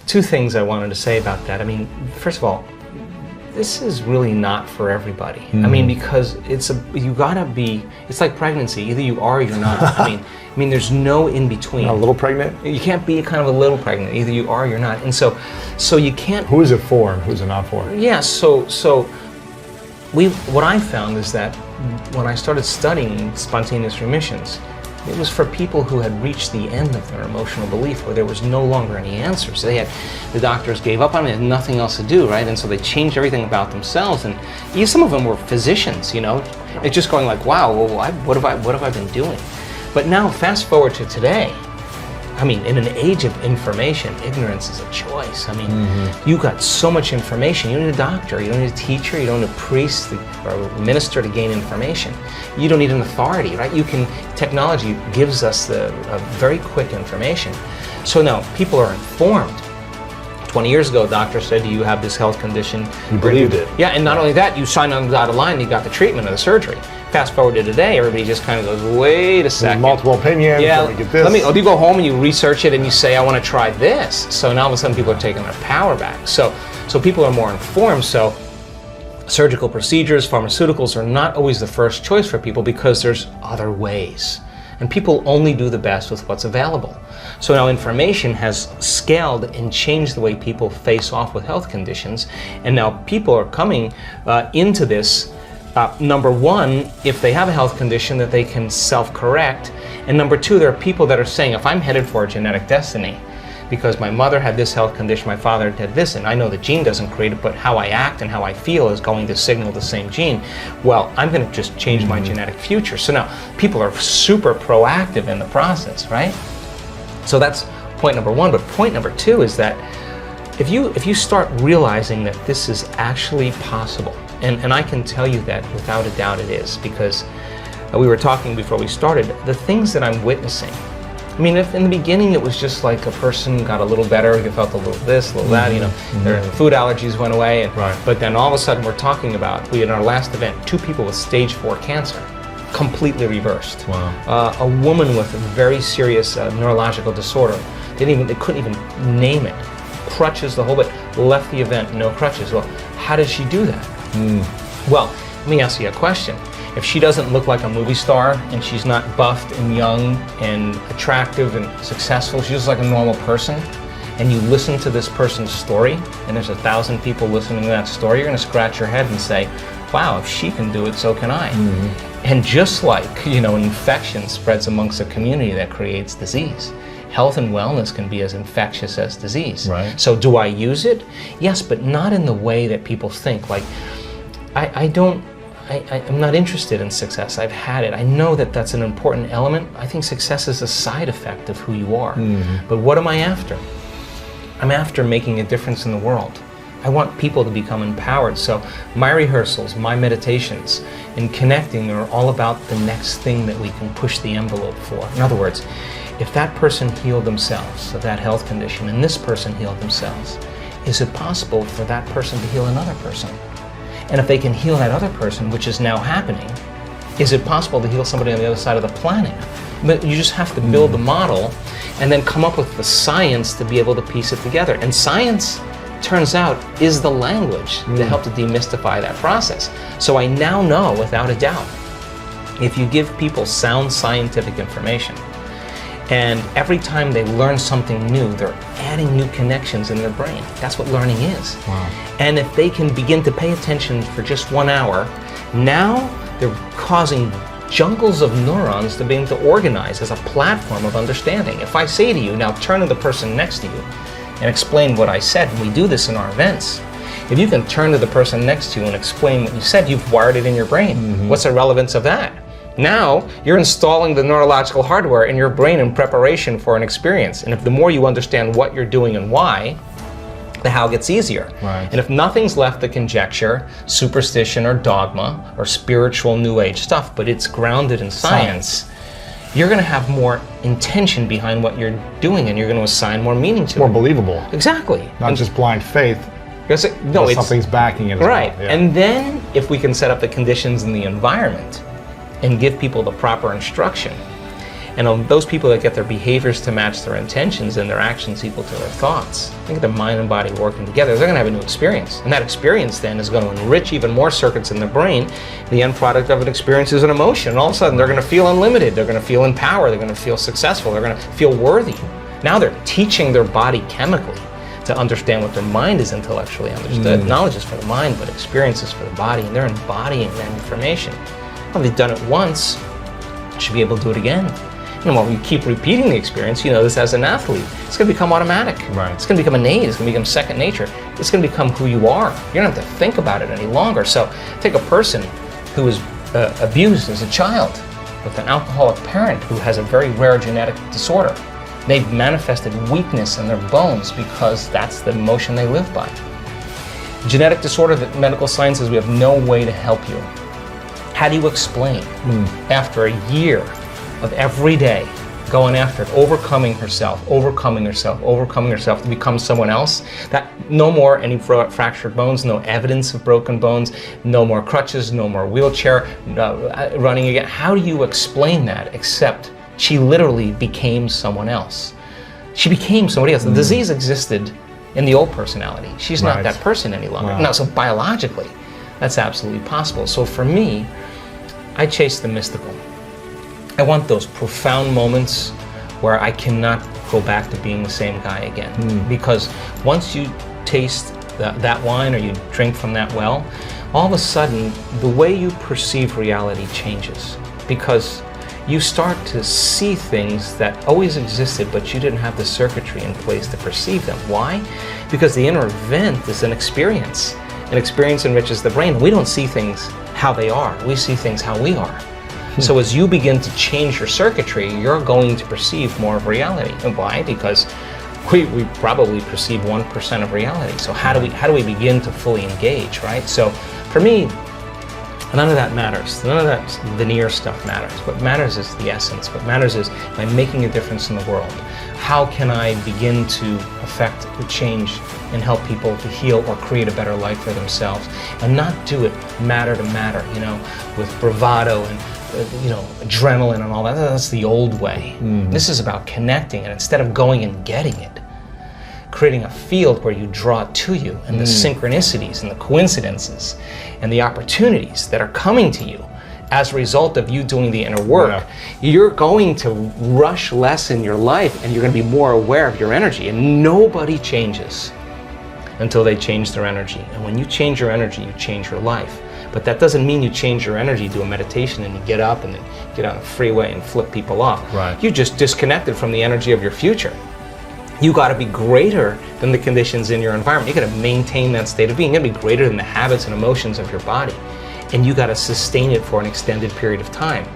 two things I wanted to say about that. I mean, first of all, this is really not for everybody. I mean, because it's like pregnancy. Either you are or you're not. I mean, there's no in between. Not a little pregnant? You can't be kind of a little pregnant. Either you are or you're not. And so you can't. Who is it for and who's it not for? Yeah. What I found is that when I started studying spontaneous remissions, it was for people who had reached the end of their emotional belief, where there was no longer any answers. The doctors gave up on it, had nothing else to do, right? And so they changed everything about themselves. And some of them were physicians, It's just going like, wow, well, what have I been doing? But now, fast forward to today. I mean, in an age of information, ignorance is a choice. I mean, you got so much information. You don't need a doctor, you don't need a teacher, you don't need a priest or a minister to gain information. You don't need an authority, right? Technology gives us the very quick information. So now people are informed. 20 years ago, a doctor said, do you have this health condition? You believed it. Yeah, and not only that, you signed on the dotted line, you got the treatment or the surgery. Fast forward to today, everybody just kind of goes, wait a second. Multiple opinions, yeah, let me get this. You go home and you research it and you say, I want to try this. So now all of a sudden people are taking their power back. So people are more informed. So surgical procedures, pharmaceuticals are not always the first choice for people because there's other ways. And people only do the best with what's available. So now information has scaled and changed the way people face off with health conditions. And now people are coming into this, number one, if they have a health condition, that they can self-correct. And number two, there are people that are saying, if I'm headed for a genetic destiny, because my mother had this health condition, my father had this, and I know the gene doesn't create it, but how I act and how I feel is going to signal the same gene. Well, I'm going to just change my genetic future. So now people are super proactive in the process, right? So that's point number one. But point number two is that if you start realizing that this is actually possible, and I can tell you that without a doubt it is, because we were talking before we started, the things that I'm witnessing. I mean, if in the beginning it was just like a person got a little better, they felt a little this, a little that, their food allergies went away, but then all of a sudden we're talking about, in our last event, 2 people with stage 4 cancer, completely reversed. Wow. A woman with a very serious neurological disorder, they couldn't even name it. Crutches, the whole bit, left the event, no crutches. Well, how does she do that? Well, let me ask you a question. If she doesn't look like a movie star and she's not buffed and young and attractive and successful, she's just like a normal person, and you listen to this person's story, and there's 1,000 people listening to that story, you're going to scratch your head and say, wow, if she can do it, so can I. And just like, an infection spreads amongst a community that creates disease, health and wellness can be as infectious as disease. Right. So do I use it? Yes, but not in the way that people think. Like, I'm not interested in success. I've had it. I know that that's an important element. I think success is a side effect of who you are. But what am I after? I'm after making a difference in the world. I want people to become empowered. So my rehearsals, my meditations, and connecting are all about the next thing that we can push the envelope for. In other words, if that person healed themselves of that health condition and this person healed themselves, is it possible for that person to heal another person? And if they can heal that other person, which is now happening, is it possible to heal somebody on the other side of the planet? But you just have to build the model and then come up with the science to be able to piece it together. And science, turns out, is the language to help to demystify that process. So I now know, without a doubt, if you give people sound scientific information, and every time they learn something new, they're adding new connections in their brain. That's what learning is. Wow. And if they can begin to pay attention for just 1 hour, now they're causing jungles of neurons to be able to organize as a platform of understanding. If I say to you, now turn to the person next to you and explain what I said, and we do this in our events, if you can turn to the person next to you and explain what you said, you've wired it in your brain. What's the relevance of that? Now, you're installing the neurological hardware in your brain in preparation for an experience. And if the more you understand what you're doing and why, the how gets easier. Right. And if nothing's left to conjecture, superstition or dogma or spiritual new age stuff, but it's grounded in science, you're going to have more intention behind what you're doing, and you're going to assign more meaning to it. More believable. Exactly. Not just blind faith. No, but something's backing it as right. well. Yeah. And then if we can set up the conditions in the environment and give people the proper instruction, And those people that get their behaviors to match their intentions and their actions equal to their thoughts, they get their mind and body working together, they're going to have a new experience. And that experience then is going to enrich even more circuits in their brain. The end product of an experience is an emotion. And all of a sudden they're going to feel unlimited, they're going to feel in power, they're going to feel successful, they're going to feel worthy. Now they're teaching their body chemically to understand what their mind is intellectually understood. Knowledge is for the mind, but experience is for the body, and they're embodying that information. Well, they've done it once, should be able to do it again. And while you keep repeating the experience, you know this as an athlete, it's going to become automatic. Right. It's going to become innate. It's going to become second nature. It's going to become who you are. You don't have to think about it any longer. So take a person who was abused as a child with an alcoholic parent who has a very rare genetic disorder. They've manifested weakness in their bones because that's the emotion they live by. Genetic disorder that medical science says we have no way to help you. How do you explain after a year of every day going after it, overcoming herself to become someone else, that no more any fractured bones, no evidence of broken bones, no more crutches, no more wheelchair, running again? How do you explain that except she literally became someone else? She became somebody else. The disease existed in the old personality. She's not that person any longer. Wow. No, so biologically, that's absolutely possible. So for me, I chase the mystical. I want those profound moments where I cannot go back to being the same guy again. Because once you taste that wine or you drink from that well, all of a sudden the way you perceive reality changes. Because you start to see things that always existed, but you didn't have the circuitry in place to perceive them. Why? Because the inner event is an experience. An experience enriches the brain. We don't see things how they are. We see things how we are. So as you begin to change your circuitry, you're going to perceive more of reality. And why? Because we probably perceive 1% of reality. So how do we begin to fully engage, right? So for me, none of that matters. None of that veneer stuff matters. What matters is the essence. What matters is, am I making a difference in the world? How can I begin to affect the change and help people to heal or create a better life for themselves? And not do it matter to matter, with bravado and adrenaline and all that. That's the old way. This is about connecting, and instead of going and getting it, creating a field where you draw it to you, and the synchronicities and the coincidences and the opportunities that are coming to you as a result of you doing the inner work. You're going to rush less in your life, and you're going to be more aware of your energy. And nobody changes until they change their energy. And when you change your energy, you change your life. But that doesn't mean you change your energy, do a meditation, and you get up and then get on a freeway and flip people off. Right. You just disconnected from the energy of your future. You got to be greater than the conditions in your environment. You got to maintain that state of being. You got to be greater than the habits and emotions of your body. And you got to sustain it for an extended period of time.